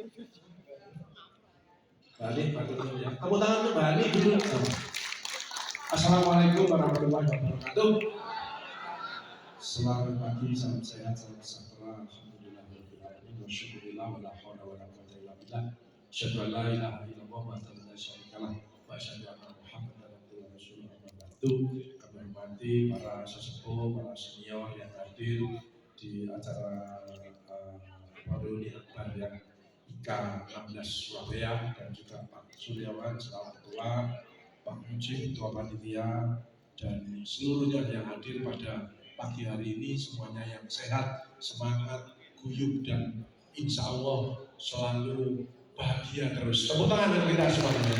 Balik dulu ya. Tepuk tangan untuk balik dulu. Assalamualaikum warahmatullahi wabarakatuh. Selamat pagi, salam sehat, salam sejahtera. Alhamdulillahirobbilalamin. Wasyukurillah wala haula wala quwwata illa billah. Asyhadu an la ilaha illallah wa la syarika lah. Wa asyhadu anna Muhammadan abduhu wa rasuluh. Amma ba'du. Kami hormati para sesepuh, para senior yang hadir di acara reuni akbar yang IKA 16 Surabaya, dan juga Pak Suryawan selaku ketua, Pak Muji ketua panitia, dan seluruhnya yang hadir pada pagi hari ini. Semuanya yang sehat, semangat, guyup, dan insya Allah selalu bahagia terus. Tepuk tangan untuk kita semuanya.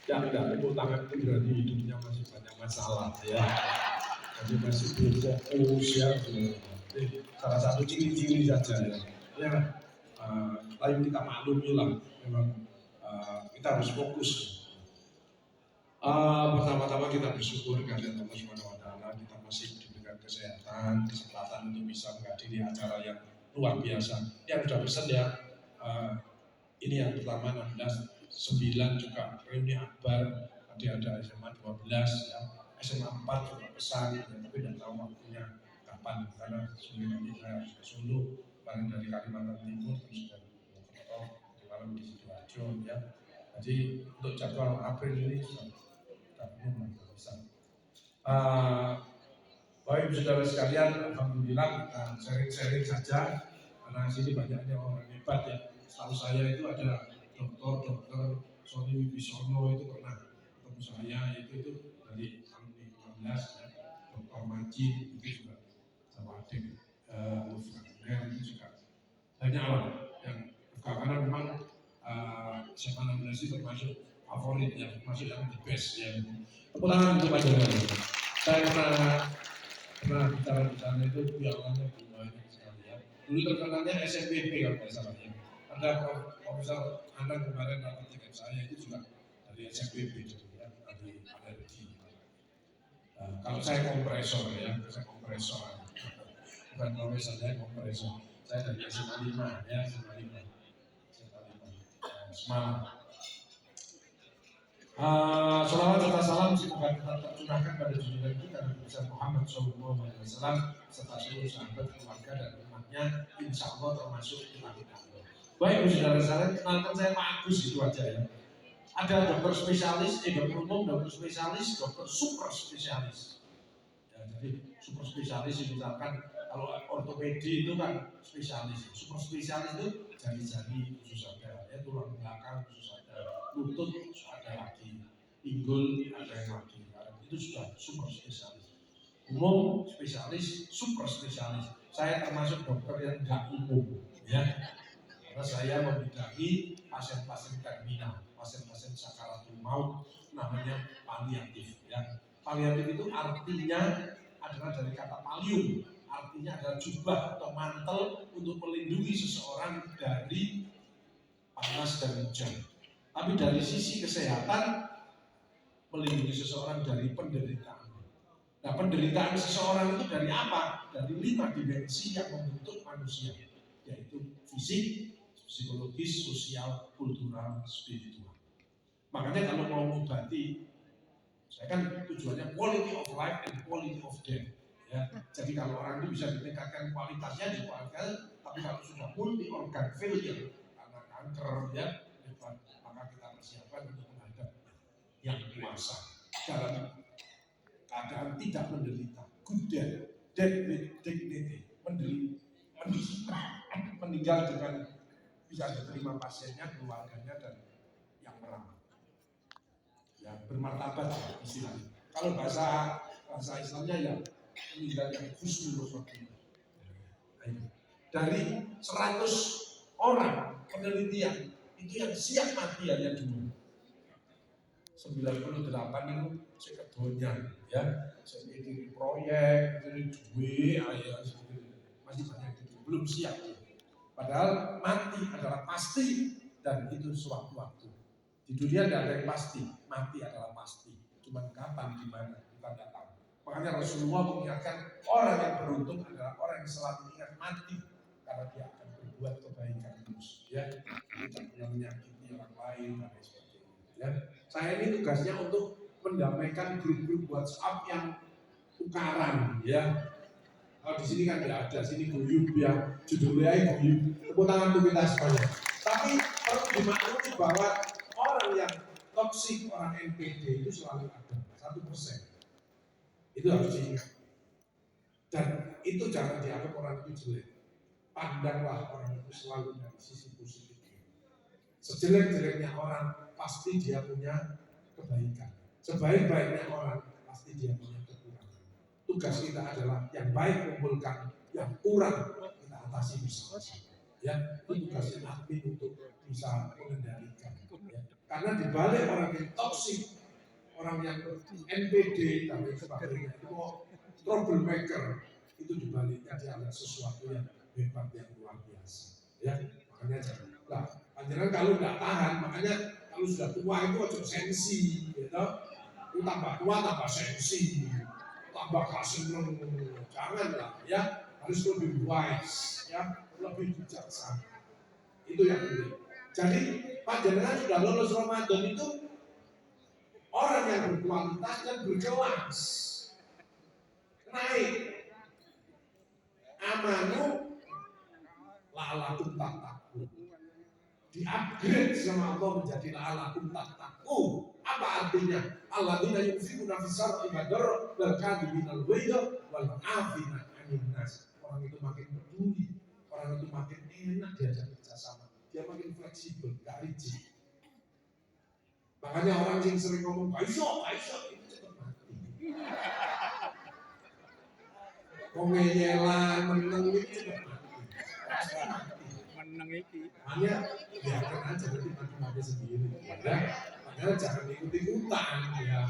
Ya, enggak, tepuk tangan itu berarti hidupnya masih banyak masalah ya. Jadi masih belum fokus ya. Salah satu ciri-ciri saja ya. Ya, lain kita maklumi lah. Memang kita harus fokus. Pertama-tama kita bersyukur karena Allah Subhanahu wa Ta'ala kita masih diberikan kesehatan, kesempatan untuk bisa menghadiri acara yang luar biasa. Yang sudah pesan ya, ini yang pertama 16, 9 juga reuni akbar, tadi ada SMA 12 ya, SMA 4 juga pesan, ya, tapi tidak tahu waktunya kapan karena sebelum ini saya harus ke Solo, kemarin dari Kalimantan Timur terus dari Mojokerto, di malam di Sidoarjo ya. Jadi untuk jadwal April ini sudah belum bisa. Baik saudara sekalian, alhamdulillah kita sharing-sharing saja karena sini banyaknya orang hebat ya. Setahu saya itu ada dokter Sony Wibisono itu pernah ketemu saya, itu dari tahun 2015 ya. Dr. Majid itu juga sama adik itu juga banyak orang yang karena memang SMA 16 itu termasuk favorit ya, termasuk yang the best ya. Tepuk tangan untuk Pak Jokowi. Saya pernah bicara itu pialannya banyak sekali ya. Dulu terkenalnya SMPP kalau tidak salah ya. Ada Profesor Anang kemarin dapat tiket saya itu juga dari SMPP gitu ya, dari alergi. Kalau saya kompresor ya, bukan profesor, saya kompresor. Saya dari SMA 5 ya, SMA 5 Semarang. Salawat serta salam semoga kita tercurahkan pada junjungan kita Nabi besar Muhammad SAW serta seluruh sahabat, keluarga dan umatnya, insya Allah termasuk kita. Baik saudara-saudara, kenalkan saya Pak Agus itu aja ya. Ada dokter spesialis, dokter umum, dokter spesialis, dokter super spesialis. Ya, jadi super spesialis misalkan kalau ortopedi itu kan spesialis, super spesialis itu jari-jari khusus ada, ya tulang belakang khusus ada, lutut ada lagi, pinggul ada yang lagi, itu sudah super spesialis. Umum spesialis, super spesialis. Saya termasuk dokter yang tidak umum, ya. Karena saya membidangi pasien-pasien terminal, pasien-pasien sakaratul maut, namanya paliatif. Ya. Paliatif itu artinya adalah dari kata palium, artinya adalah jubah atau mantel untuk melindungi seseorang dari panas dan hujan. Tapi dari sisi kesehatan, melindungi seseorang dari penderitaan. Nah, penderitaan seseorang itu dari apa? Dari 5 dimensi yang membentuk manusia, yaitu fisik, psikologis, sosial, kultural, spiritual. Makanya kalau mau mengobati, saya kan tujuannya quality of life and quality of death. Ya, jadi kalau orang itu bisa ditingkatkan kualitasnya di keluarga, tapi kalau sudah multi organ failure karena kanker ya, maka kita persiapkan untuk menghadap yang kuasa dalam keadaan tidak menderita, good death with dignity, meninggal dengan bisa diterima pasiennya, keluarganya, dan yang merawat. Ya, bermartabat istilahnya. Kalau bahasa Islamnya ya meninggal yang husnul khotimah. Dari 100 orang penelitian itu yang siap mati hanya 2. 98 itu sekedonya ya, saya bikin proyek, jadi duit, masih banyak itu belum siap. Padahal mati adalah pasti dan itu sewaktu-waktu. Di dunia tidak ada yang pasti, mati adalah pasti. Cuman kapan, di mana kita tidak tahu. Makanya Rasulullah mengingatkan orang yang beruntung adalah orang yang selalu ingat mati karena dia akan berbuat kebaikan ya, tidak pernah menyakiti orang lain dan lain sebagainya. Ya, saya ini tugasnya untuk mendamaikan grup-grup WhatsApp yang tukaran, ya. Kalau di sini kan tidak ada, sini guyub ya, judulnya guyub. Tepuk tangan untuk kita semuanya. Tapi perlu dimaklumi bahwa orang yang toksik, orang NPD itu selalu ada 1%. Itu harus diingat. Dan itu jangan dianggap orang itu jelek. Pandanglah orang itu selalu dari sisi positifnya. Sejelek-jeleknya orang pasti dia punya kebaikan. Sebaik-baiknya orang pasti dia punya kekurangan. Tugas kita adalah yang baik kumpulkan, yang kurang kita atasi bersama-sama. Ya, itu tugasnya admin untuk bisa mengendalikan. Ya. Karena di balik orang yang toksik, orang yang NPD dan lain sebagainya itu troublemaker, itu dibaliknya dia ada sesuatu yang hebat yang luar biasa. Ya, makanya jangan. Nah, panjenengan kalau nggak tahan, makanya kalau sudah tua itu harus sensi, gitu. Itu tambah tua tambah sensi, tambah seneng, janganlah, ya. Harus lebih wise, ya, lebih bijaksana. Itu yang penting. Jadi panjenengan sudah lulus Ramadan itu orang yang berkualitas dan berkelas, naik. Amanu la'alakum tattaqun, di-upgrade sama Allah menjadi la'alakum tattaqun. Apa artinya? Alladzina yunfiquna fis-sar'i wad-dharra wal kadhiminal ghaidha wal 'afina 'anil nas. Orang itu makin peduli, orang itu makin enak diajak kerjasama, dia makin fleksibel, gak rigid. Makanya orang yang sering ngomong Aisyah itu cepat mati. Mengeyelan, meneng itu cepat mati. Meneng itu. Hanya biarkan aja nanti mati sendiri. Padahal jangan ikut-ikutan ya.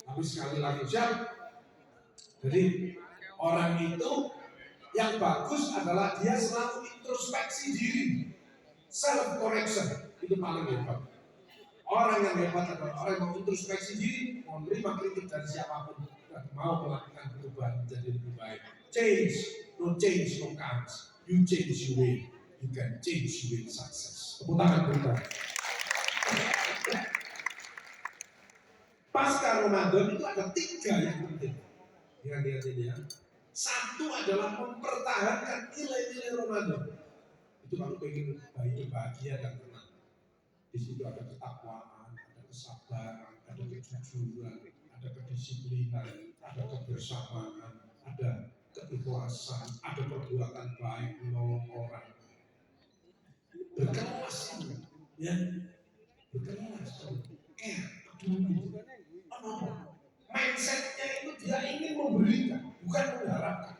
Tapi sekali lagi siap. Jadi orang itu yang bagus adalah dia selalu introspeksi diri, self correction, itu paling hebat. Orang yang hebat adalah orang yang mau introspeksi diri, mau menerima kritik dari siapapun, dan mau melakukan perubahan menjadi lebih baik. Change, no counts. You change your way, you can change your way success. Tepuk tangan kita. Pasca Ramadan itu ada 3 yang penting. Ingat ini ya. Satu adalah mempertahankan nilai-nilai Ramadan. Itu kalau ingin bahagia dan tenang. Di situ ada ketakwaan, ada kesabaran, ada kejujuran, ada kedisiplinan, ada kebersamaan, ada keikhlasan, ada perbuatan baik menolong orang. Berkelas, ya, berkelas. Peduli. Mindsetnya itu dia ingin memberikan, bukan mengharapkan.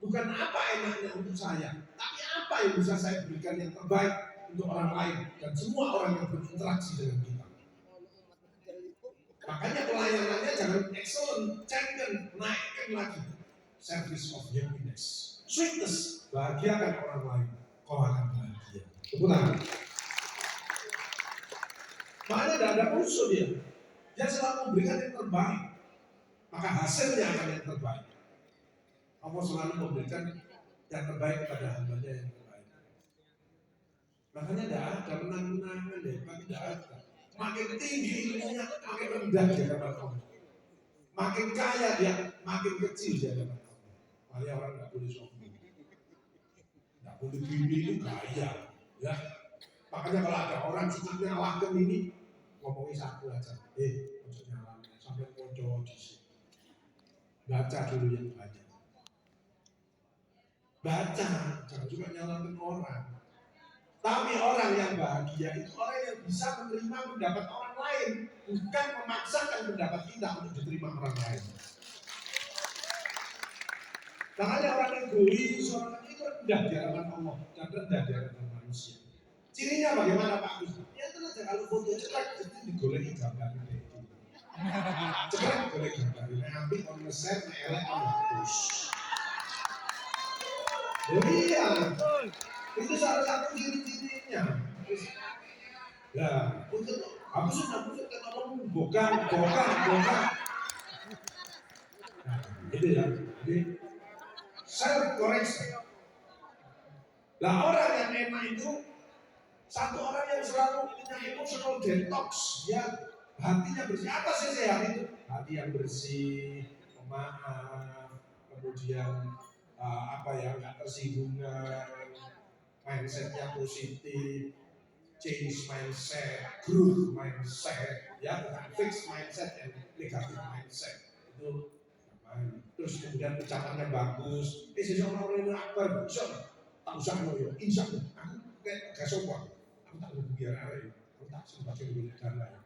Bukan apa enaknya untuk saya, tapi apa yang bisa saya berikan yang terbaik untuk orang lain dan semua orang yang berinteraksi dengan kita. Makanya pelayanannya jangan excellent, champion, naikkan lagi. Service of happiness, sweetness, bahagiakan orang lain, kau akan bahagia. Benar. Makanya tidak ada musuh dia. Dia selalu memberikan yang terbaik, maka hasilnya akan yang terbaik. Allah selalu memberikan yang terbaik kepada hambanya yang terbaik. Makanya tidak ada menang-menangan deh, tapi tidak ada. Makin tinggi ilmunya, makin rendah di hadapan Allah. Makin kaya dia, makin kecil di hadapan Allah. Makanya orang tidak boleh sombong, tidak boleh gini itu gaya, ya. Makanya kalau ada orang suka nyalahkan ini, ngomongin satu aja, untuk nyalahkan sampai pojok di sini. Baca dulu yang banyak. Baca, jangan juga nyalahkan orang. Tapi orang yang bahagia itu orang yang bisa menerima pendapat orang lain, bukan memaksakan pendapat kita untuk diterima orang lain. Makanya orang egois, orang itu rendah di hadapan Allah dan rendah di hadapan manusia. Cirinya bagaimana Pak Gus? Ya tenang aja, kalau foto ceklek itu digoleki gambar itu. Ceklek digoleki gambar ini, ambil on nge-share, nge-elek, on-hapus. Iya, itu salah satu ciri-cirinya. Nah, untuk hapus kata orang bukan. Nah, itu ya. Jadi self correction. Lah orang yang enak itu satu orang yang selalu punya emotional detox, ya hatinya bersih. Apa sih sehat itu? Hati yang bersih, pemaaf, kemudian apa ya, nggak tersinggungan, mindsetnya positif, change mindset, growth mindset, ya bukan fixed mindset dan negatif mindset itu. Terus kemudian ucapannya bagus, seseorang ini akbar, bisa tak usah loyo, insya Allah, aku kayak gak sopan, aku tak mau biar ada, aku tak sebagai milik dan lain.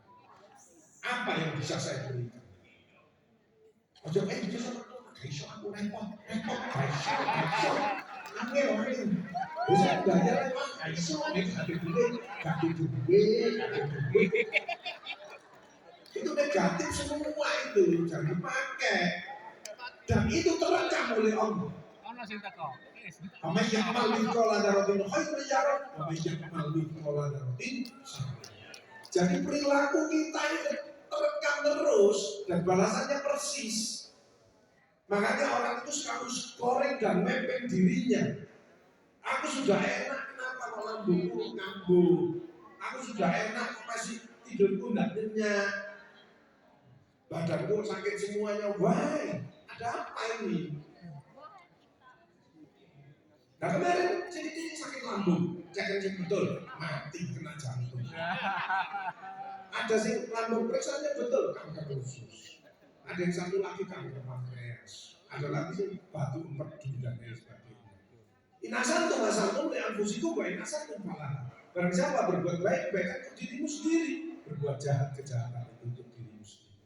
Apa yang bisa saya berikan? Ojo bisa sama iso aku repot, iso, angin. Bisa belajar repot, iso, gak duit. Itu negatif semua itu, jangan dipakai. Dan itu terekam oleh Allah. Amin yang malih kola darotin khairul yaron, amin yang malih kola darotin. Jadi perilaku kita itu terekam terus dan balasannya persis. Makanya orang itu selalu scoring dan mapping dirinya. Aku sudah enak, kenapa kok lambungku ngambung? Aku sudah enak, kok masih tidurku nggak nyenyak? Badanku sakit semuanya, why? Ada apa ini? Nah kemarin ciri-ciri sakit lambung, cek betul, mati kena jantung. Ada sih lambung periksanya betul, kanker usus. Ada yang satu lagi kanker pankreas. Ada lagi sih batu empedu dan lain sebagainya. Inasan tuh masalahmu dengan fusiku baik inasan tuh malah. Barang siapa berbuat baik, baikkan ke dirimu sendiri. Berbuat jahat, kejahatan itu untuk dirimu sendiri.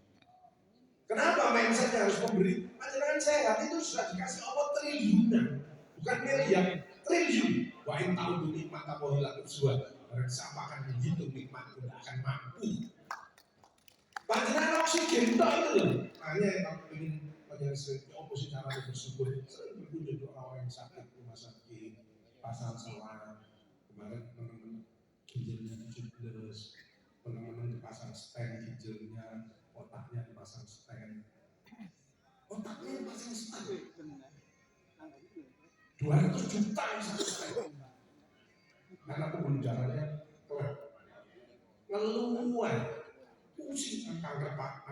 Kenapa mindsetnya harus memberi? Panjenengan sehat itu sudah dikasih Allah triliunan, bukan miliar, triliun. Wah ini tahu tuh nikmat apa hilang sesuatu. Barang siapa akan menghitung nikmat, tidak akan mampu. Panjenengan oksigen itu loh. Hanya yang kamu ingin panjenengan sering oposisi cara bersyukur, sering berkunjung ke orang yang sakit rumah sakit, pasal salah. Kemarin teman-teman ginjalnya 17, teman-teman dipasang stent ginjalnya, otaknya dipasang stent. Otaknya dipasang stent. 200 juta yang satu stent. Karena pembuluh darahnya kelep. Ngeluar. Pusing kanker otak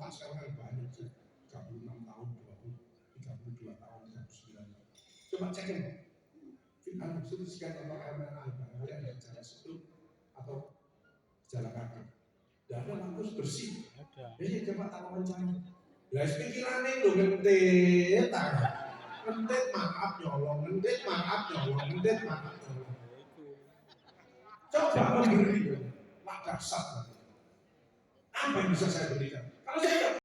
sekarang kan banyak sih. 36 tahun, 20, 32 tahun, 39 tahun. Coba cekin. Sudah sekian apa kalian ada gejala stroke atau gejala kanker. Darah bagus bersih. Jadi coba tak wawancara. Lah pikirannya lu ngentit, ngentit maaf nyolong, ngentit maaf nyolong. Coba memberi, wah dahsyat. Apa yang bisa saya berikan? Kalau saya